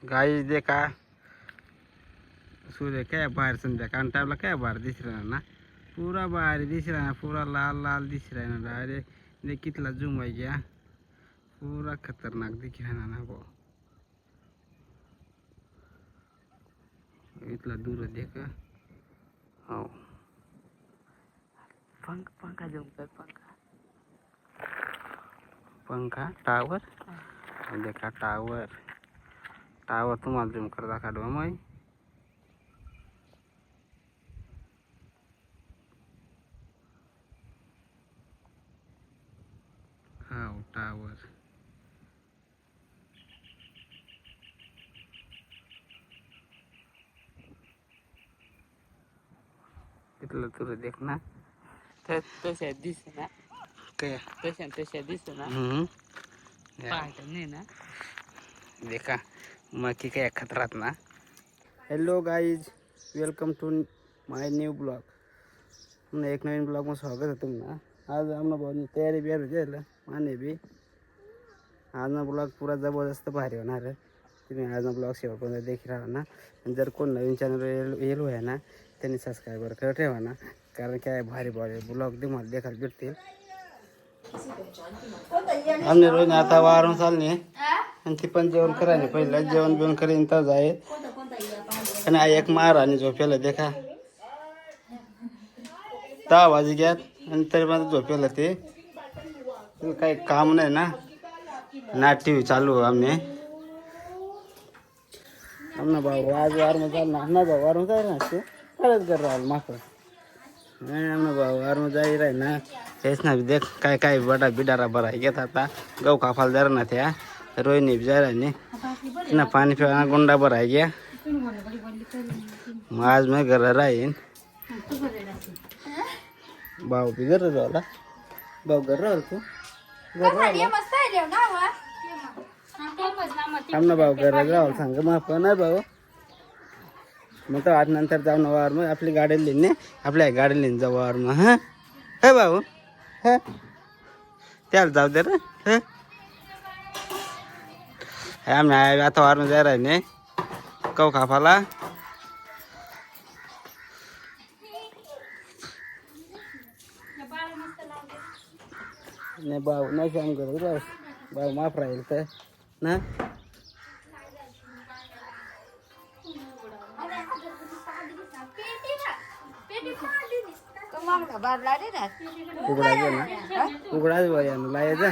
Guys देखा सूर्य क्या बाहर संध्याकाळ टाइमला क्या बाहर दिस रहा ना, पूरा बाहर दिस रहा है, पूरा लाल लाल दिस रहा है ना। डायरेक्ट देख कितना जूम है गया, पूरा खतरनाक दिख रहा है ना वो, इतना दूर देखा। हाँ पंखा पंखा जूम कर, पंखा पंखा टावर देखा, टावर टावर तुम्हाला जूम कर दाखवा मग। हाँ टावर इथलं तुला देख ना, तशा दिसना, काय तशा दिसना पाहत नाही ना। देखा मग की काय खतरात ना। Hello guys, welcome to my new blog. एक नवीन ब्लॉग में स्वागत है तुमना। आज हम बहुत तैयारी भी है माने भी। आज ना ब्लॉग पूरा ज़बरदस्त भारी होणार है, तुम्ही आज ना ब्लॉग शेवटपर्यंत देखी राहा ना। जर कोण नवीन चॅनल येलो आहे ना, त्यांनी सबस्क्राईबर कर ठेवा ना, कारण काय भारी भारी ब्लॉग तुम्हाला देखायला भेटतील। आमने रोज आता वारून चालणे आणि ती पण जेवण करायला पहिलं जेवण बिवण करीन तर जाईल। आणि एक महाराणी झोपेला देखा 10 वाजे घ्यात आणि तरी पण झोपेला ते काही काम नाही ना टी चालू आमने आमना भाऊ आज वार में चालना ना, भाऊ वार में जाए ना ते खरंच कर रहा माफ नहीं। आमना भाऊ वार में जा ही रहा ना, ऐसा भी देख काय काय बड़ा बिडारा भरा घेत आता गहू कापाल जरा ना त्या रोहिणी भी जा रहा नहीं ना, पानी पिवाना गुंडा भरा गया। मग आज मैं घर राहीन, भाऊ भी घर राहिला, भाऊ घर राहिला तू घर राहिला आमना भाऊ घर राहिला सांग माफ नाही भाऊ। मग तर आज नंतर जाऊ ना वावर, मग आपली गाडी लिहिणे, आपल्या गाडी लिहिणे जाऊ वावर मग। हां हे भाऊ हे त्याला जाऊ दे रे। हे आम्ही आता वावर जाय राही नाही कौ कापाला। नाही भाऊ नाही काम करत बस, भाऊ माफ राहील तर ना। उघडा भाई लायचा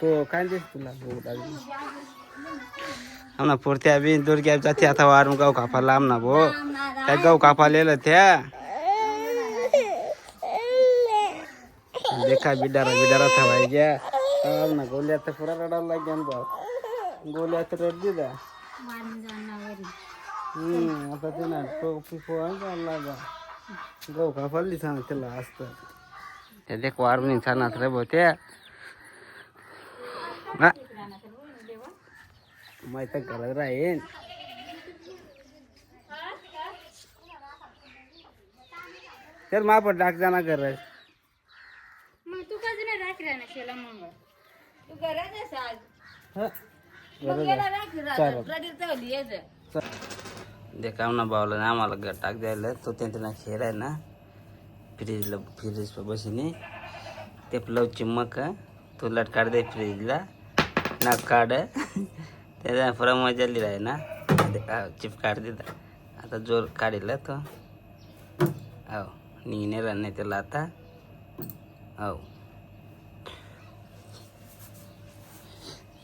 तो काय दिस तुला उघडा आमना पुरत्या बी दुर्ग्या जाते आता वार गाव कापाला आमना भो त्या गाव कापालेलं त्या देखा बिडारा बिडारा थवाई गया ना गोलिया तर पुरा रडायला लागेल भाऊ, गोलिया तर रड दिला। आता ते ना टोपी पोहायला लागा गहू कापाली सांग त्याला असतं ते देख वार मी छानात रे बोते माहित करत राहीन। तर मापट डाक जाना कर रहे मग तू का नाही राखी ना केला, मग तू घरात आहेस आज देखा ना बावला ना आम्हाला घर टाक द्यायला तो त्यांना खेळ आहे ना, फ्रीज पर बसीने ते प्लव चिमक तो लटकाड दे फ्रीजला ना काढ त्याचा पुरा मजा लिहिला आहे ना, चिप काढ देता आता जोर काढला तो हो निघणे राहणे त्याला आता हो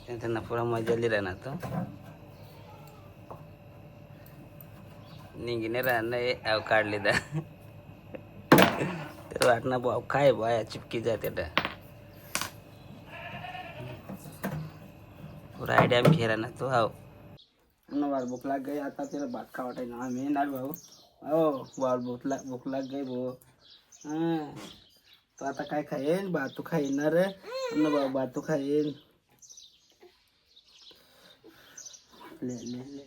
त्यांना पुरा मजा लिहिला ना तो निघणे राहणे अव काढले दा तर वाटणं भाऊ काय बाया चिपकी जाते पूरा आइडिया में खेला ना तो आओ ना बार भूख लग गई आता तेरा बात का वाटा ना मैं ना भाऊ ओ बार भूख लग गई वो। हाँ तो आता काय खाईन बात तो खाईन ना रे ना भाऊ बात तो खाईन ले ले ले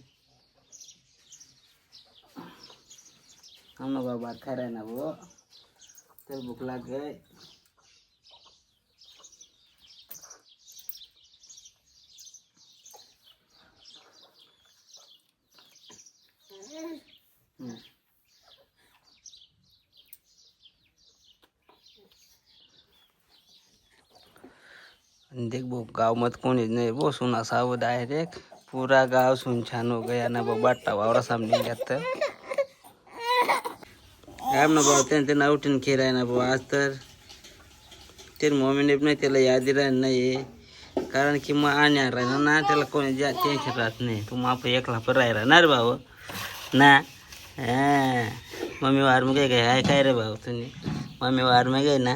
हम ना भाऊ बात खा रहे ना वो तेरे भूख लग गई। देख वो गाँव मत कौन नहीं वो सुना सा वो डायरेक्ट पूरा गांव सुनसान हो गया ना वो बाटा वावरा सामने जाता आप ना भाऊ ते ना उठून खेळाय ना भाऊ आज तर ते मम्मीने नाही त्याला यादी राहणार नाही कारण की मग आणणार राहणार ना त्याला कोणी टेन्शन राहत नाही तू माप एकला पण राहिला ना रे भाऊ ना हा मम्मी वार मग काय काय रे भाऊ तुम्ही मम्मी वार मग आहे ना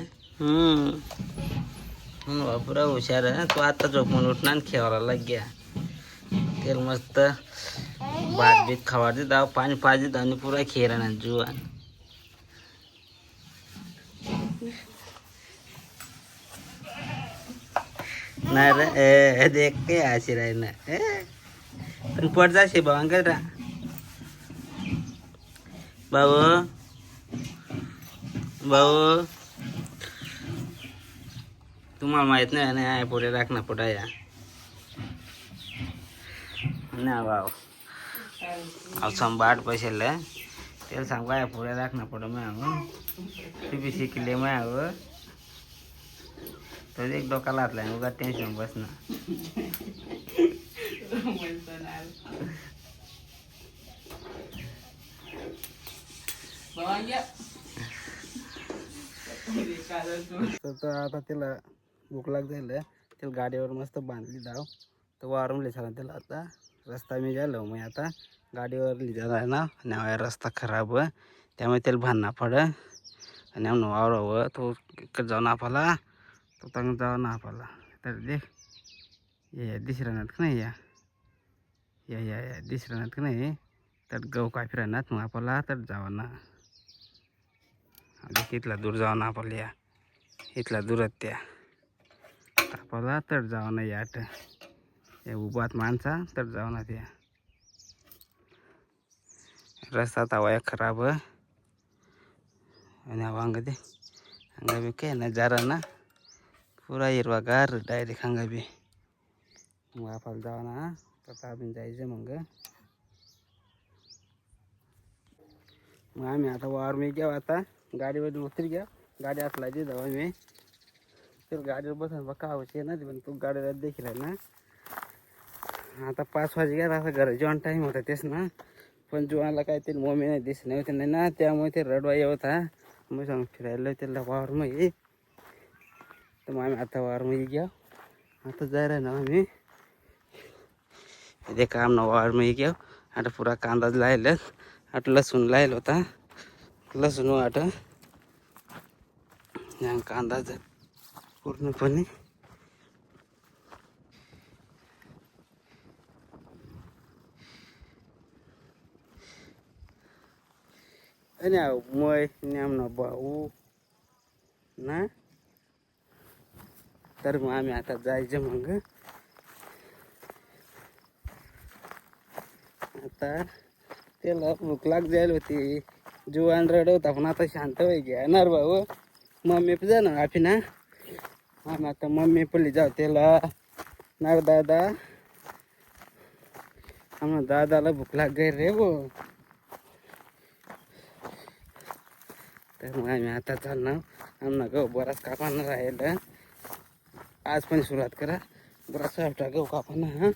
पुरा हुशार आहे तू आता झोपून उठणार आणि खेळायला लाग गया त्याला मस्त भात बीत खावा दे दाव पाणी पाच दे आणि पुरा खेळ ना जुवान ना रे देख के हसी रहे ना पण पड जाशी भाऊ अंकल रा भाऊ भाऊ तुम्हाला माहित नाही ना पुढे राखणं पुढे या ना भाऊ अहो संभाट पैसे तेल सांग काय पुढे राखणं पुढे मग तू बी शिकले मग तो एक डोकाला हातलाय उगा टेन्शन बस ना तर आता त्याला भूक लाग जाईल त्याला गाडीवर मस्त बांधली धाव तर वारमले झाला त्याला आता रस्ता मी झालो मग आता गाडीवर लिहिला ना आणि रस्ता खराब त्यामुळे त्याला भांडणं पड आणि आम्ही वावरावं तो इकडे जाऊन आपला तो तंग जाऊन आपला तर देख ये दिसरानात का नाही या या या या दिसरानात का नाही तर गहू काय फिरणार मग आपला तर जावं ना देख इथला दूर जाऊन आपल्या या इथला दूरच त्या आपला तर जाऊ ना याट हे उभात माणसा तर जाऊ ना त्या रस्ता तवा खराब आणि वांग दे हंगा बी काय नजारा ना पुरा हिरवागार डायरेक्ट हंगा बी मग आपल्याला जाऊ ना तर आपण जायचं मग आम्ही आता वावर मी घ्यावं आता गाडीवर उतरी घ्या गाडी आतलायची जाऊ मी तर गाडीवर बसून बघा आवश्यक ना पण तू गाडीला देखील आहे ना आता 5 वाजे गेला असं घरी जेवण टाईम होता तेच ना पण जेवणाला काय ते मम्मी नाही दिसत नव्हते नाही ना त्यामुळे ते रडवा येत होता मग सांग फिरायला त्याला वावर मग ये तर मग आम्ही आता वावर मग घ्या आता जायला ना आम्ही ते काम ना वावर मग घ्या आता पुरा कांदाच लायला आता लसूण लायला होता लसूण वाट कांदाच पूर्णपणे आणि मय नेमना भाऊ ना तर मग आम्ही आता जायचं मग आता त्याला भूक लाग जायला होती जुवान रडवता पण आता शांत होई घेणार भाऊ मम्मी पण जाणार आपी ना आम्ही आता मम्मी पल्ली जाऊ त्याला ना दादा आम्हाला दादाला भूक लाग गई रे वो तर मग आम्ही आता चालणार आम्हाला गहू बराच कापाना राहिलं आज पण सुरुवात करा बराच गहू कापाना हा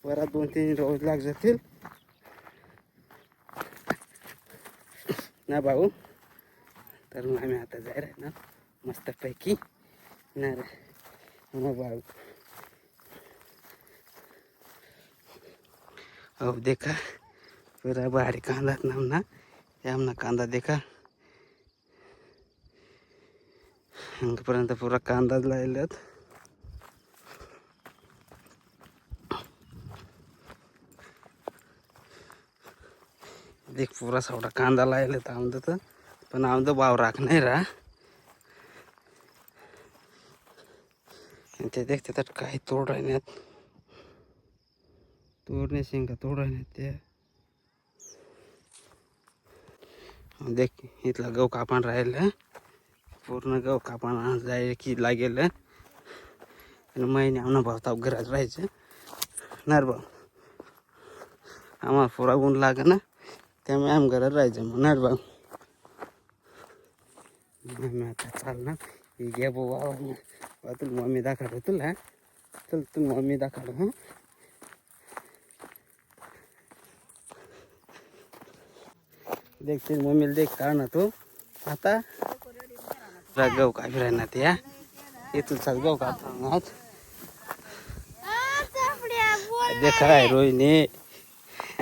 बरा 2-3 रोज लाग जातील ना भाऊ तर मग आम्ही आता जायला ना मस्तपैकी ना रे ना भाऊ हो देखा पूरा बाहरी कांदा ना आमना कांदा देखा पर्यंत पुरा कांदाच लायल्यात देख पुरा सावडा कांदा लायलेत आमचं पण आमचं भाव राख नाही रा ते देखते तर काही तोड राहण्यात तोडणे शेंगा तोड राहण्यात ते देख इथला गहू कापण राहिलं पूर्ण गहू कापण जाय की लागेल आणि महिने आम्हाला भावताव घरात राहायचं नार भाऊ आम्हाला पुरा ऊन लागे ना त्यामुळे आम्ही घरात राहायचं म्हणणार भाऊ आम्ही आता चालणार ही घ्या भाऊ तुला मम्मी दाखवतो तुला चल तू मम्मी दाखव हां. देखते मम्मीला देख का ना तू आता गहू काय फिरायना ते या इथून चल गहू का आज देखा आहे रोहिणी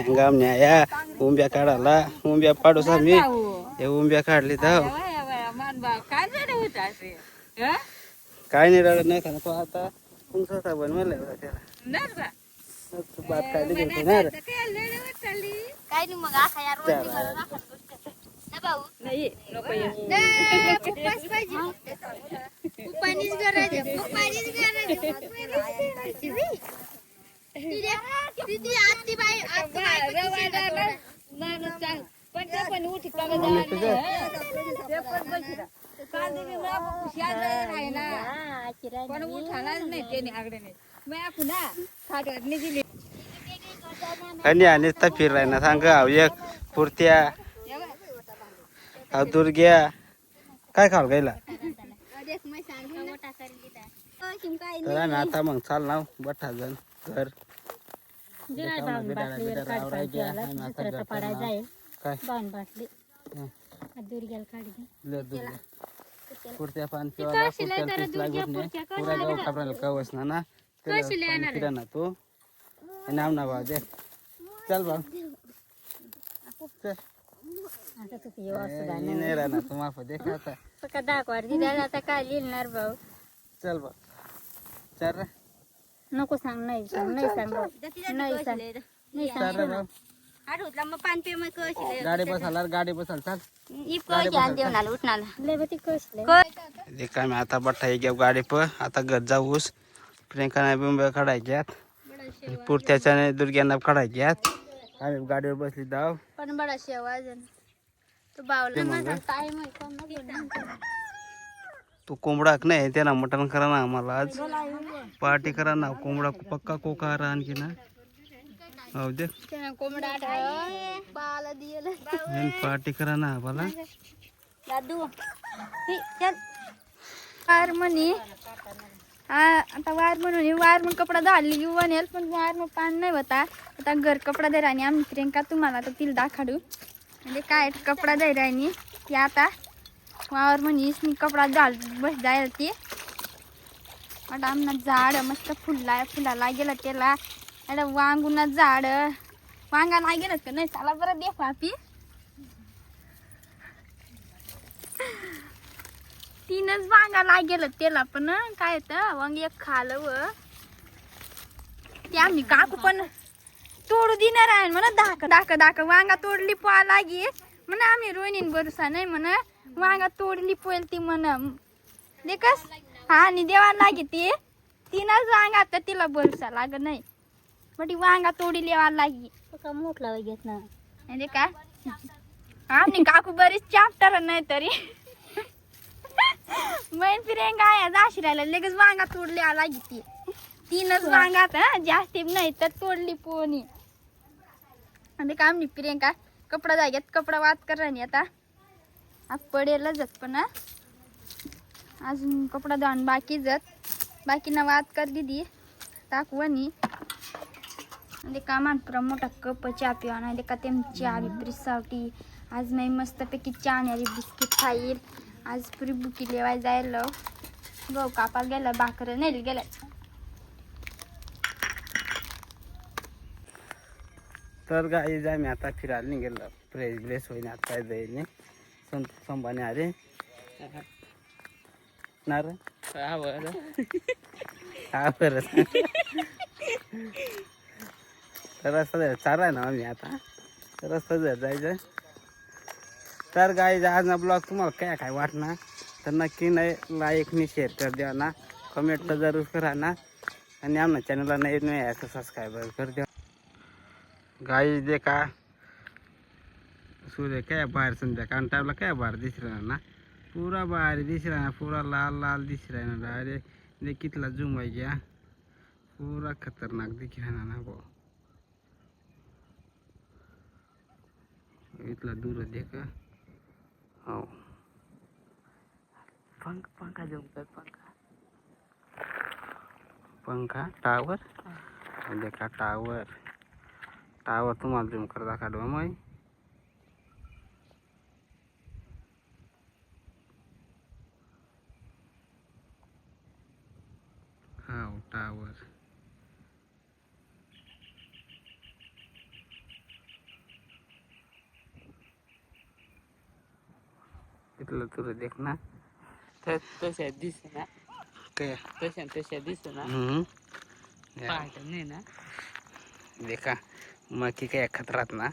गाम न्याया उंब्या काढायला उंब्या पाडूस आम्ही हे उंब्या काढली तर काय नाही रडत नाही खाना तो आता तुमचा बनवलं त्याला बात काय देते ना काय नाही मग आता या रोज ना भाऊ नाही नको पप्पाच पाहिजे पप्पानीच गरज आहे पप्पानीच गरज आहे तिथे आत्ती बाई पण उठी पण उठालाच नाही त्याने आगडे नाही मग आपण खाटवारने दिली आणि आणि फिराय ना सांग एक पुरत्या दुर्ग्या काय खाल गायला तर आम्ही आता मग चाल ना बठा जण घर पुरत्या पान पुरा गाव खापरायला कवच ना फिरा ना तू नाम ना भाव दे चल भाऊ नाही राहणार तू माफ देखा आता दाखवा दिदा आता काय लिहिणार भाऊ चल भाऊ चल नको सांग नाही सांग नाही सांग नाही सांग नाही सांग आठवतला मग पान पे मग कशले गाडी बसाला गाडी बसाल चल इप कशी आण देऊन आला उठणार लेबती कशले देखा मी आता बठ्ठा एक गाडी प आता घर जाऊस प्रियंका बिंबे काढायच्यात पुरत्याच्या दुर्ग्यांना काढायच्यात आम्ही गाडीवर बसली जाव पण बडा शेवाजन तो बावला माझा टाइम आहे तू कोंबडाक नाही त्याला मटण करा ना आम्हाला आज पार्टी करा ना कोंबडा पक्का कोका आणखी ना हो दे कोंबडा पाला दिला पार्टी करा ना आम्हाला दादू चल वार म्हणी आता वार म्हणून वार मग कपडा धाडली वनेल पण वार मग पान नाही होता आता घर कपडा दे राणी आम्ही प्रियंका तुम्हाला तर तिला दाखाडू म्हणजे काय कपडा दे राणी ती आता वावर म्हणीस मी कपडा घाल बस जायला ती आता आमना झाड मस्त फुलाला गेलं त्याला आता वांगुना झाड वांगा नाही गेलं का नाही चला बरं दे पापी तीनच वांगा नाही गेलं त्याला पण काय तर वांग एक खालं व ते आम्ही काकू पण तोडू देणार आहे म्हणा दाख वांगा तोडली पोहा लागी म्हणा आम्ही रोहिणीन भरोसा नाही म्हणा वांगा तोडली पोल ती म्हणा देखस हा आणि देवा लागे ती तीनच वांगा तर तिला भरोसा लाग नाही पण वांगा तोडी लेवा लागी का मोठला घेत ना म्हणजे काय आम्ही काकू बरीच चाप्टर नाही तरी मैन प्रियंका आहे जाशिरायला लगेच वांगा तोडली लागी ती तीनच वांगात जास्ती नाही तर तोडली पोनी आणि काम नाही प्रियंका कपडा जाग्यात कपडा वाद करा नाही आता पडेलच जात पण अजून कपडा धुवून बाकी बाकीना वाद कर दिदी टाकवणी म्हणजे कामान पुरा मोठा कप चहा पिवाना का ते चहा ब्रिसावटी आज मी मस्तपैकी चहा आणि बिस्किट खाईल आज पुरी बुकी लेवाय जायला गहू कापायला गेलं भाकर नाही गेलं तर गाई जाय मी आता फिरायला नाही गेलो फ्रेश ब्रेस होईन आता जाईल संभाने अरे ना रे हा बरं तर रस्ता चारा आहे ना आम्ही आता रस्ता जायचं तर गाई आज ना ब्लॉग तुम्हाला काय काय वाटणार तर नक्की नाही लाईकनी शेअर कर द्या ना कमेंट तर जरूर करा ना आणि आमच्या चॅनलला नाही असं सबस्क्राईबर कर द्या गाई दे का सूर्य काय बाहेर संध्याकाळ टाइमला काय बाहेर दिस रहा ना पूरा बाहेर दिस रहा ना पूरा लाल लाल दिस रहा ना अरे दे कितला जूम आहे गया पूरा खतरनाक दिख रहा ना वो इतना दूर देखा हो पंखा जमतात पंखा टावर देखा टावर टावर तुम्हाला झूम कर दाखवा मग हा टावर इथलं तुला देख ना तशा दिस ना काय तशा दिस ना या, पाहत नाही ना देखा मग की काय खतरात ना